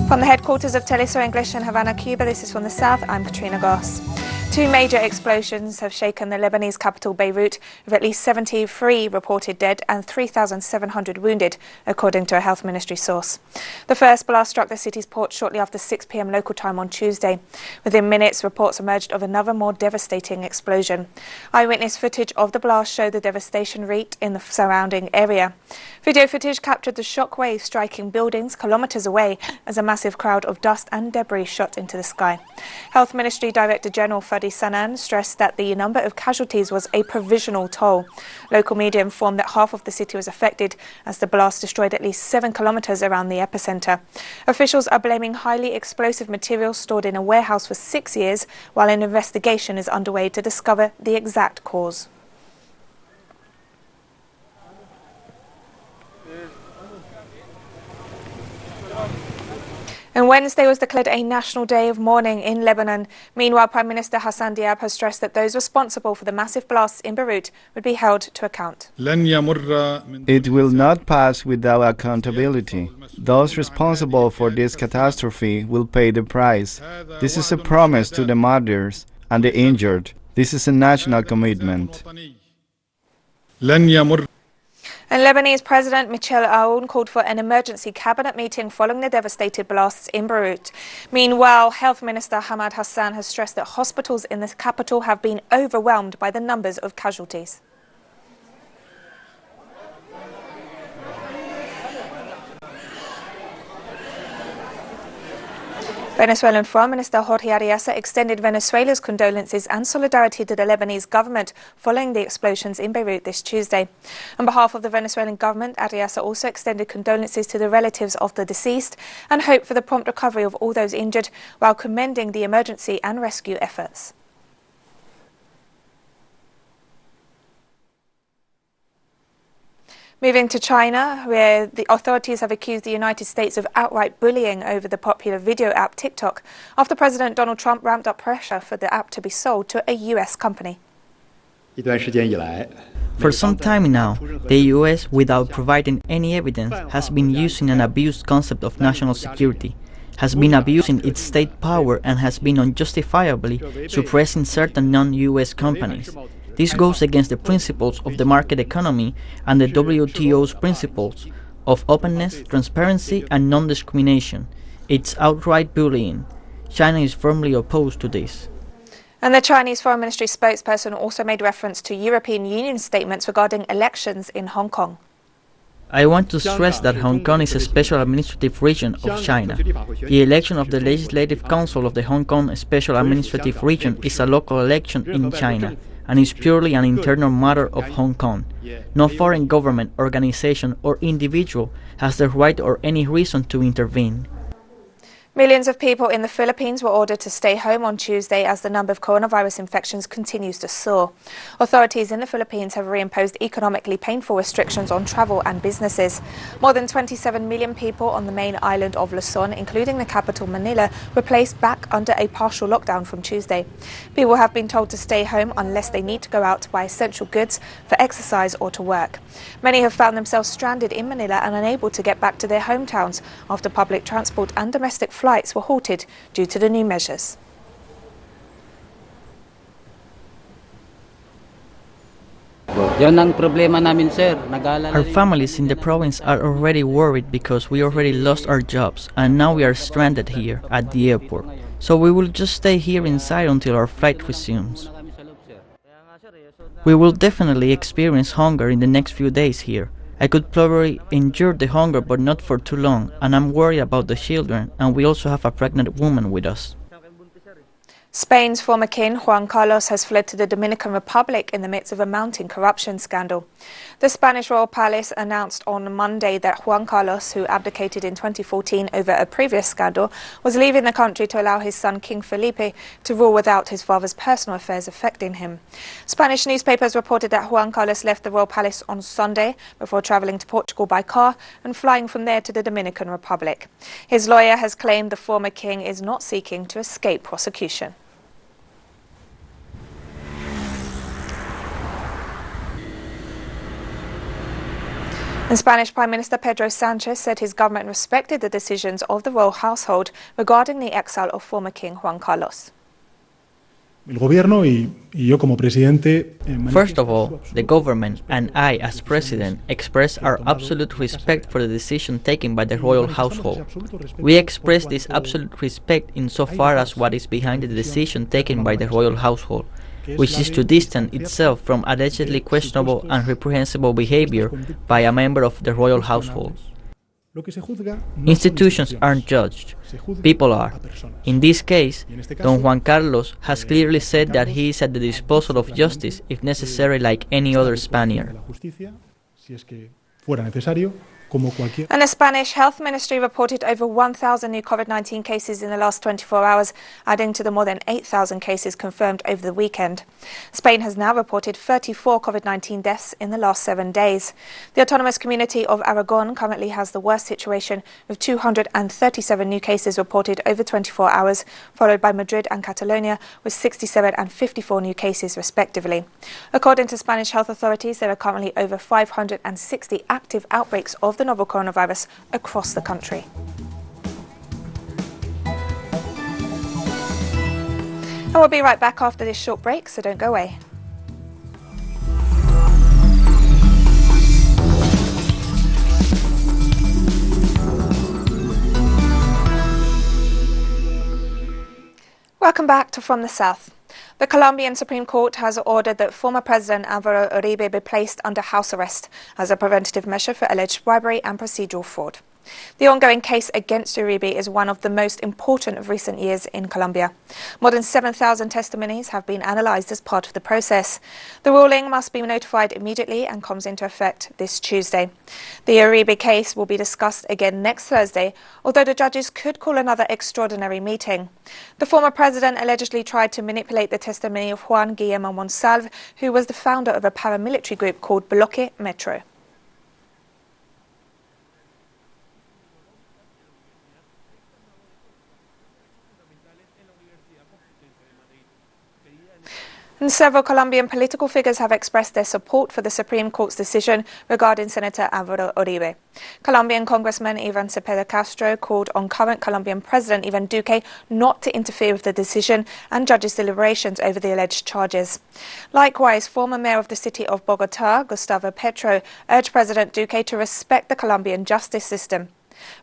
From the headquarters of Teleso English in Havana, Cuba, this is From the South, I'm Katrina Goss. Two major explosions have shaken the Lebanese capital Beirut, with at least 73 reported dead and 3,700 wounded, according to a health ministry source. The first blast struck the city's port shortly after 6 p.m. local time on Tuesday. Within minutes, reports emerged of another more devastating explosion. Eyewitness footage of the blast showed the devastation wreaked in the surrounding area. Video footage captured the shockwave striking buildings kilometers away as a massive cloud of dust and debris shot into the sky. Health Ministry Director General Fadi Sanan stressed that the number of casualties was a provisional toll. Local media informed that half of the city was affected as the blast destroyed at least 7 kilometers around the epicenter. Officials are blaming highly explosive materials stored in a warehouse for 6 years, while an investigation is underway to discover the exact cause. And Wednesday was declared a national day of mourning in Lebanon. Meanwhile, Prime Minister Hassan Diab has stressed that those responsible for the massive blasts in Beirut would be held to account. It will not pass without accountability. Those responsible for this catastrophe will pay the price. This is a promise to the martyrs and the injured. This is a national commitment. And Lebanese President Michel Aoun called for an emergency cabinet meeting following the devastated blasts in Beirut. Meanwhile, Health Minister Hamad Hassan has stressed that hospitals in the capital have been overwhelmed by the numbers of casualties. Venezuelan Foreign Minister Jorge Arias extended Venezuela's condolences and solidarity to the Lebanese government following the explosions in Beirut this Tuesday. On behalf of the Venezuelan government, Arias also extended condolences to the relatives of the deceased and hope for the prompt recovery of all those injured, while commending the emergency and rescue efforts. Moving to China, where the authorities have accused the United States of outright bullying over the popular video app TikTok after President Donald Trump ramped up pressure for the app to be sold to a U.S. company. For some time now, the U.S., without providing any evidence, has been using an abused concept of national security, has been abusing its state power, and has been unjustifiably suppressing certain non-U.S. companies. This goes against the principles of the market economy and the WTO's principles of openness, transparency, and non-discrimination. It's outright bullying. China is firmly opposed to this. And the Chinese Foreign Ministry spokesperson also made reference to European Union statements regarding elections in Hong Kong. I want to stress that Hong Kong is a special administrative region of China. The election of the Legislative Council of the Hong Kong Special Administrative Region is a local election in China, and is purely an internal matter of Hong Kong. No foreign government, organization, or individual has the right or any reason to intervene. Millions of people in the Philippines were ordered to stay home on Tuesday as the number of coronavirus infections continues to soar. Authorities in the Philippines have reimposed economically painful restrictions on travel and businesses. More than 27 million people on the main island of Luzon, including the capital Manila, were placed back under a partial lockdown from Tuesday. People have been told to stay home unless they need to go out to buy essential goods, for exercise or to work. Many have found themselves stranded in Manila and unable to get back to their hometowns after public transport and domestic flights were halted due to the new measures. Our families in the province are already worried because we already lost our jobs and now we are stranded here at the airport. So we will just stay here inside until our flight resumes. We will definitely experience hunger in the next few days here. I could probably endure the hunger, but not for too long, and I'm worried about the children, and we also have a pregnant woman with us. Spain's former king, Juan Carlos, has fled to the Dominican Republic in the midst of a mounting corruption scandal. The Spanish royal palace announced on Monday that Juan Carlos, who abdicated in 2014 over a previous scandal, was leaving the country to allow his son, King Felipe, to rule without his father's personal affairs affecting him. Spanish newspapers reported that Juan Carlos left the royal palace on Sunday before travelling to Portugal by car and flying from there to the Dominican Republic. His lawyer has claimed the former king is not seeking to escape prosecution. And Spanish Prime Minister Pedro Sánchez said his government respected the decisions of the royal household regarding the exile of former King Juan Carlos. First of all, the government and I as president express our absolute respect for the decision taken by the royal household. We express this absolute respect insofar as what is behind the decision taken by the royal household, which is to distance itself from allegedly questionable and reprehensible behavior by a member of the royal household. Institutions aren't judged, people are. In this case, Don Juan Carlos has clearly said that he is at the disposal of justice if necessary, like any other Spaniard. And the Spanish Health Ministry reported over 1,000 new COVID-19 cases in the last 24 hours, adding to the more than 8,000 cases confirmed over the weekend. Spain has now reported 34 COVID-19 deaths in the last 7 days. The autonomous community of Aragon currently has the worst situation, with 237 new cases reported over 24 hours, followed by Madrid and Catalonia, with 67 and 54 new cases respectively. According to Spanish health authorities, there are currently over 560 active outbreaks of the novel coronavirus across the country. And we'll be right back after this short break, so don't go away. Welcome back to From the South. The Colombian Supreme Court has ordered that former President Alvaro Uribe be placed under house arrest as a preventative measure for alleged bribery and procedural fraud. The ongoing case against Uribe is one of the most important of recent years in Colombia. More than 7,000 testimonies have been analysed as part of the process. The ruling must be notified immediately and comes into effect this Tuesday. The Uribe case will be discussed again next Thursday, although the judges could call another extraordinary meeting. The former president allegedly tried to manipulate the testimony of Juan Guillermo Monsalve, who was the founder of a paramilitary group called Bloque Metro. And several Colombian political figures have expressed their support for the Supreme Court's decision regarding Senator Alvaro Uribe. Colombian Congressman Iván Cepeda Castro called on current Colombian President Iván Duque not to interfere with the decision and judges' deliberations over the alleged charges. Likewise, former mayor of the city of Bogotá, Gustavo Petro, urged President Duque to respect the Colombian justice system.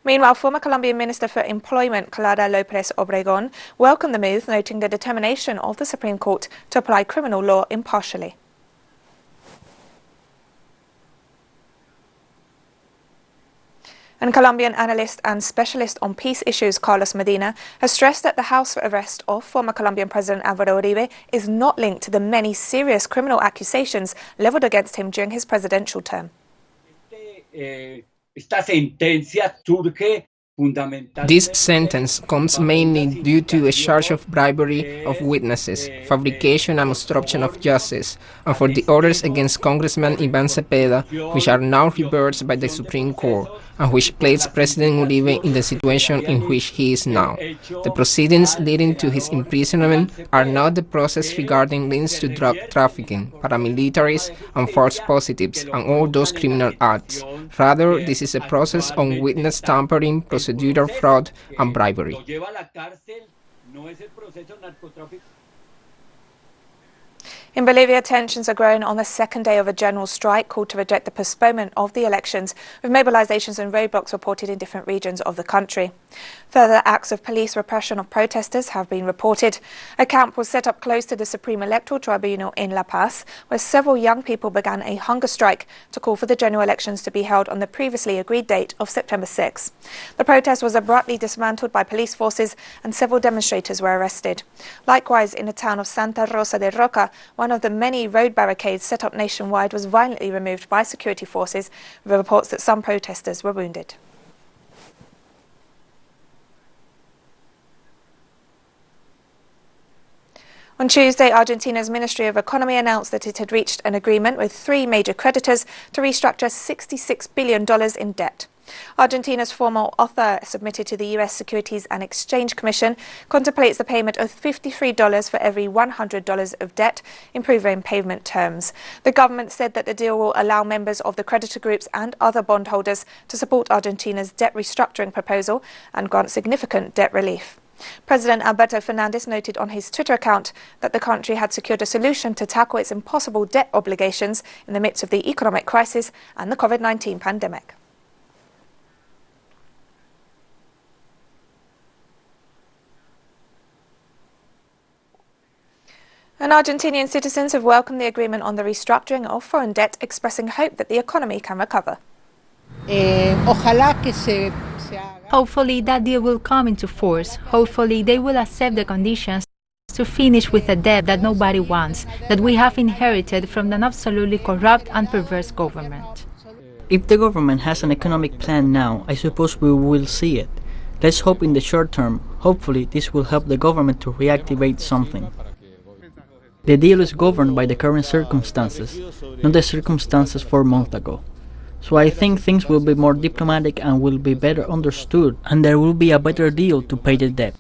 Meanwhile, former Colombian Minister for Employment Clara López Obregón welcomed the move, noting the determination of the Supreme Court to apply criminal law impartially. And Colombian analyst and specialist on peace issues Carlos Medina has stressed that the house arrest of former Colombian President Alvaro Uribe is not linked to the many serious criminal accusations levelled against him during his presidential term. This sentence comes mainly due to a charge of bribery of witnesses, fabrication and obstruction of justice, and for the orders against Congressman Iván Cepeda, which are now reversed by the Supreme Court, and which placed President Uribe in the situation in which he is now. The proceedings leading to his imprisonment are not the process regarding links to drug trafficking, paramilitaries, and false positives, and all those criminal acts. Rather, this is a process on witness tampering, procedural fraud, and bribery. In Bolivia, tensions are growing on the second day of a general strike called to reject the postponement of the elections, with mobilisations and roadblocks reported in different regions of the country. Further acts of police repression of protesters have been reported. A camp was set up close to the Supreme Electoral Tribunal in La Paz, where several young people began a hunger strike to call for the general elections to be held on the previously agreed date of September 6. The protest was abruptly dismantled by police forces and several demonstrators were arrested. Likewise, in the town of Santa Rosa de Roca, one of the many road barricades set up nationwide was violently removed by security forces, with reports that some protesters were wounded. On Tuesday, Argentina's Ministry of Economy announced that it had reached an agreement with three major creditors to restructure $66 billion in debt. Argentina's formal offer submitted to the US Securities and Exchange Commission contemplates the payment of $53 for every $100 of debt, improving payment terms. The government said that the deal will allow members of the creditor groups and other bondholders to support Argentina's debt restructuring proposal and grant significant debt relief. President Alberto Fernandez noted on his Twitter account that the country had secured a solution to tackle its impossible debt obligations in the midst of the economic crisis and the COVID-19 pandemic. And Argentinian citizens have welcomed the agreement on the restructuring of foreign debt, expressing hope that the economy can recover. Hopefully that deal will come into force. Hopefully they will accept the conditions to finish with a debt that nobody wants, that we have inherited from an absolutely corrupt and perverse government. If the government has an economic plan now, I suppose we will see it. Let's hope in the short term, hopefully this will help the government to reactivate something. The deal is governed by the current circumstances, not the circumstances 4 months ago. So I think things will be more diplomatic and will be better understood, and there will be a better deal to pay the debt.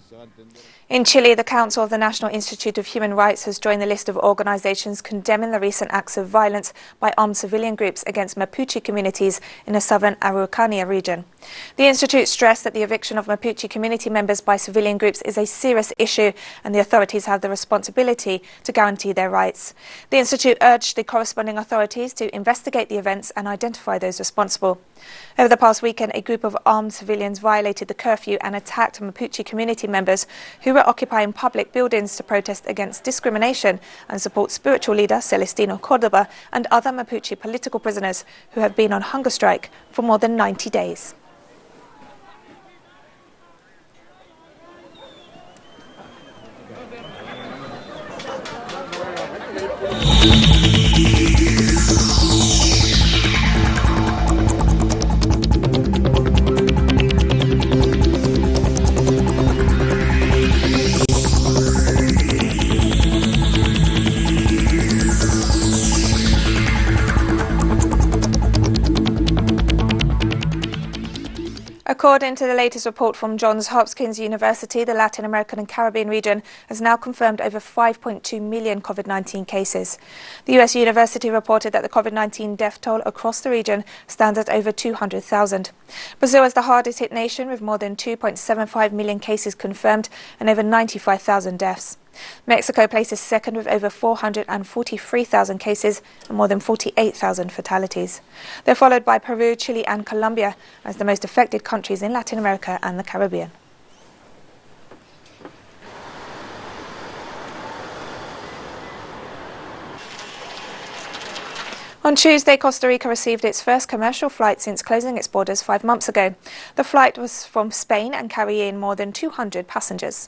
In Chile, the Council of the National Institute of Human Rights has joined the list of organizations condemning the recent acts of violence by armed civilian groups against Mapuche communities in the southern Araucanía region. The Institute stressed that the eviction of Mapuche community members by civilian groups is a serious issue and the authorities have the responsibility to guarantee their rights. The Institute urged the corresponding authorities to investigate the events and identify those responsible. Over the past weekend, a group of armed civilians violated the curfew and attacked Mapuche community members who were occupying public buildings to protest against discrimination and support spiritual leader Celestino Córdoba and other Mapuche political prisoners who have been on hunger strike for more than 90 days. According to the latest report from Johns Hopkins University, the Latin American and Caribbean region has now confirmed over 5.2 million COVID-19 cases. The US university reported that the COVID-19 death toll across the region stands at over 200,000. Brazil is the hardest hit nation with more than 2.75 million cases confirmed and over 95,000 deaths. Mexico places second with over 443,000 cases and more than 48,000 fatalities. They're followed by Peru, Chile and Colombia as the most affected countries in Latin America and the Caribbean. On Tuesday, Costa Rica received its first commercial flight since closing its borders 5 months ago. The flight was from Spain and carried in more than 200 passengers.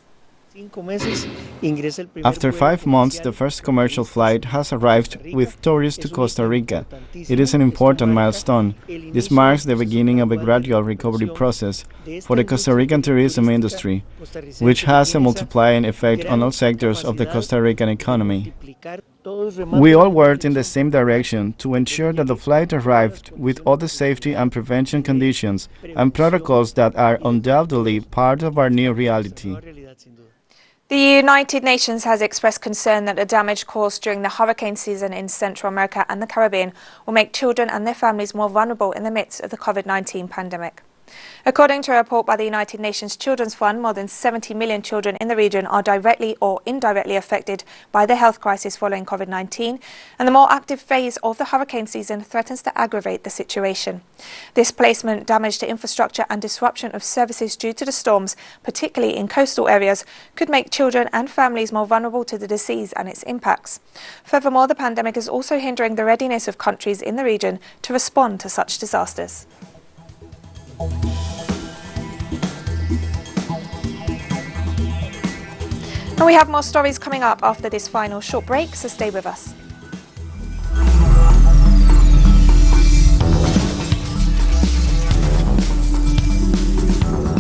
After 5 months, the first commercial flight has arrived with tourists to Costa Rica. It is an important milestone. This marks the beginning of a gradual recovery process for the Costa Rican tourism industry, which has a multiplying effect on all sectors of the Costa Rican economy. We all worked in the same direction to ensure that the flight arrived with all the safety and prevention conditions and protocols that are undoubtedly part of our new reality. The United Nations has expressed concern that the damage caused during the hurricane season in Central America and the Caribbean will make children and their families more vulnerable in the midst of the COVID-19 pandemic. According to a report by the United Nations Children's Fund, more than 70 million children in the region are directly or indirectly affected by the health crisis following COVID-19, and the more active phase of the hurricane season threatens to aggravate the situation. Displacement, damage to infrastructure and disruption of services due to the storms, particularly in coastal areas, could make children and families more vulnerable to the disease and its impacts. Furthermore, the pandemic is also hindering the readiness of countries in the region to respond to such disasters. And we have more stories coming up after this final short break, so stay with us.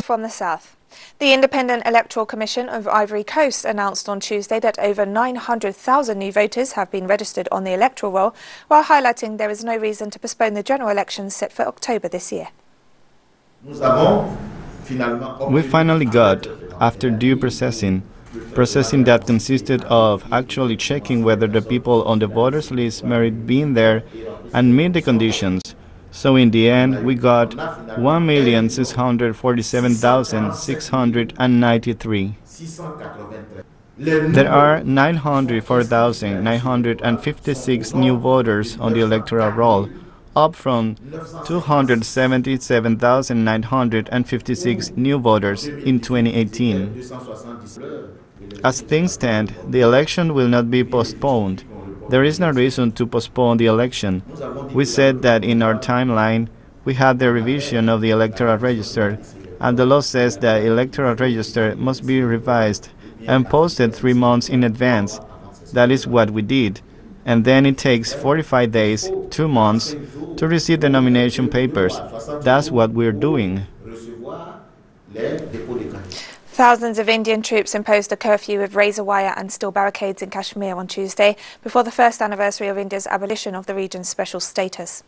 From the south. The Independent Electoral Commission of Ivory Coast announced on Tuesday that over 900,000 new voters have been registered on the electoral roll, while highlighting there is no reason to postpone the general elections set for October this year. We finally got, after due processing that consisted of actually checking whether the people on the voters list merit being there and meet the conditions. So in the end, we got 1,647,693. There are 904,956 new voters on the electoral roll, up from 277,956 new voters in 2018. As things stand, the election will not be postponed. There is no reason to postpone the election. We said that in our timeline, we had the revision of the electoral register, and the law says the electoral register must be revised and posted 3 months in advance. That is what we did. And then it takes 45 days, 2 months, to receive the nomination papers. That's what we're doing. Thousands of Indian troops imposed a curfew with razor wire and steel barricades in Kashmir on Tuesday before the first anniversary of India's abolition of the region's special status.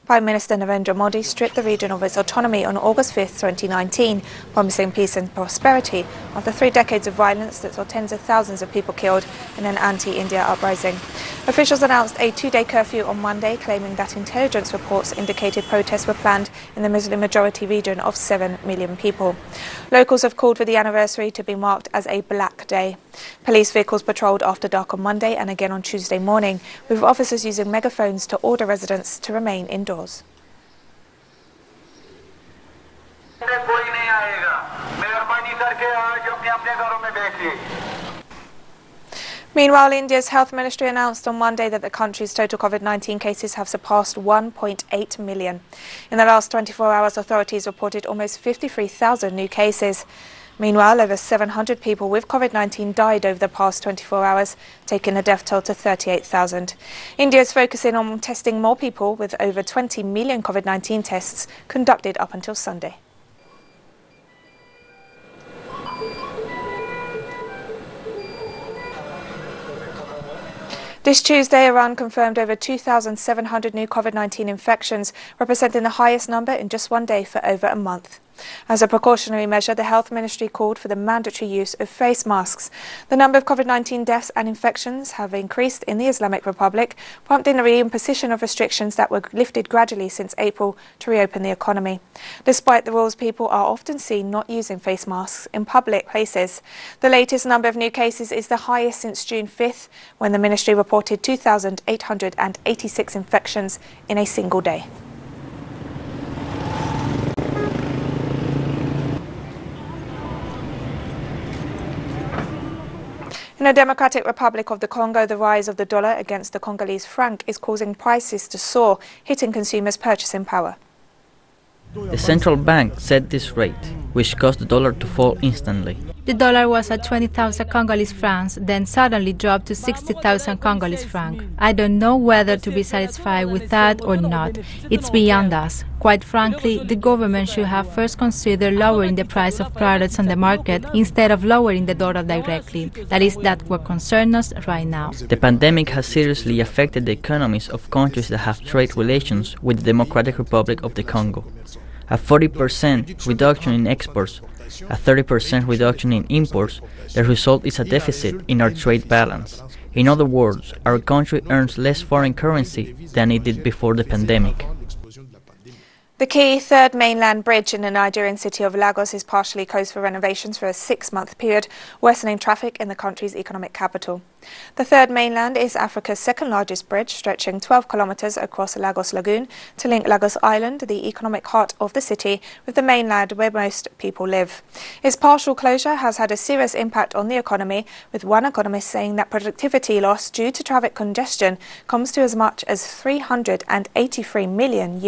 Prime Minister Narendra Modi stripped the region of its autonomy on August 5, 2019, promising peace and prosperity after 3 decades of violence that saw tens of thousands of people killed in an anti-India uprising. Officials announced a 2-day curfew on Monday, claiming that intelligence reports indicated protests were planned in the Muslim-majority region of 7 million people. Locals have called for the anniversary to be marked as a black day. Police vehicles patrolled after dark on Monday and again on Tuesday morning, with officers using megaphones to order residents to remain indoors. Meanwhile, India's health ministry announced on Monday that the country's total COVID-19 cases have surpassed 1.8 million. In the last 24 hours, authorities reported almost 53,000 new cases. Meanwhile, over 700 people with COVID-19 died over the past 24 hours, taking the death toll to 38,000. India is focusing on testing more people, with over 20 million COVID-19 tests conducted up until Sunday. This Tuesday, Iran confirmed over 2,700 new COVID-19 infections, representing the highest number in just 1 day for over a month. As a precautionary measure, the health ministry called for the mandatory use of face masks. The number of COVID-19 deaths and infections have increased in the Islamic Republic, prompting the reimposition of restrictions that were lifted gradually since April to reopen the economy. Despite the rules, people are often seen not using face masks in public places. The latest number of new cases is the highest since June 5th, when the ministry reported 2,886 infections in a single day. In the Democratic Republic of the Congo, the rise of the dollar against the Congolese franc is causing prices to soar, hitting consumers' purchasing power. The central bank set this rate, which caused the dollar to fall instantly. The dollar was at 20,000 Congolese francs, then suddenly dropped to 60,000 Congolese francs. I don't know whether to be satisfied with that or not. It's beyond us. Quite frankly, the government should have first considered lowering the price of products on the market instead of lowering the dollar directly. That is what concerns us right now. The pandemic has seriously affected the economies of countries that have trade relations with the Democratic Republic of the Congo. A 40% reduction in exports, a 30% reduction in imports, the result is a deficit in our trade balance. In other words, our country earns less foreign currency than it did before the pandemic. The key third mainland bridge in the Nigerian city of Lagos is partially closed for renovations for a 6-month period, worsening traffic in the country's economic capital. The third mainland is Africa's second largest bridge, stretching 12 kilometers across Lagos Lagoon to link Lagos Island, the economic heart of the city, with the mainland where most people live. Its partial closure has had a serious impact on the economy, with one economist saying that productivity loss due to traffic congestion comes to as much as $383 million.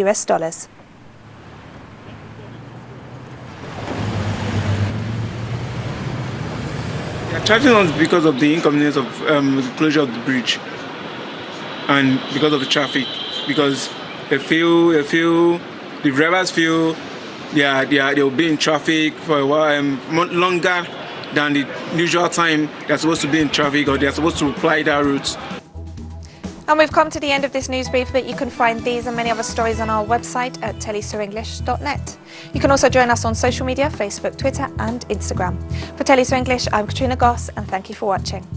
They are charging us because of the inconvenience of the closure of the bridge and because of the traffic. Because the drivers feel they'll be in traffic for a while, longer than the usual time they're supposed to be in traffic, or they're supposed to apply that route. And we've come to the end of this news brief, but you can find these and many other stories on our website at telesurenglish.net. You can also join us on social media, Facebook, Twitter and Instagram. For Telesur English, I'm Katrina Goss, and thank you for watching.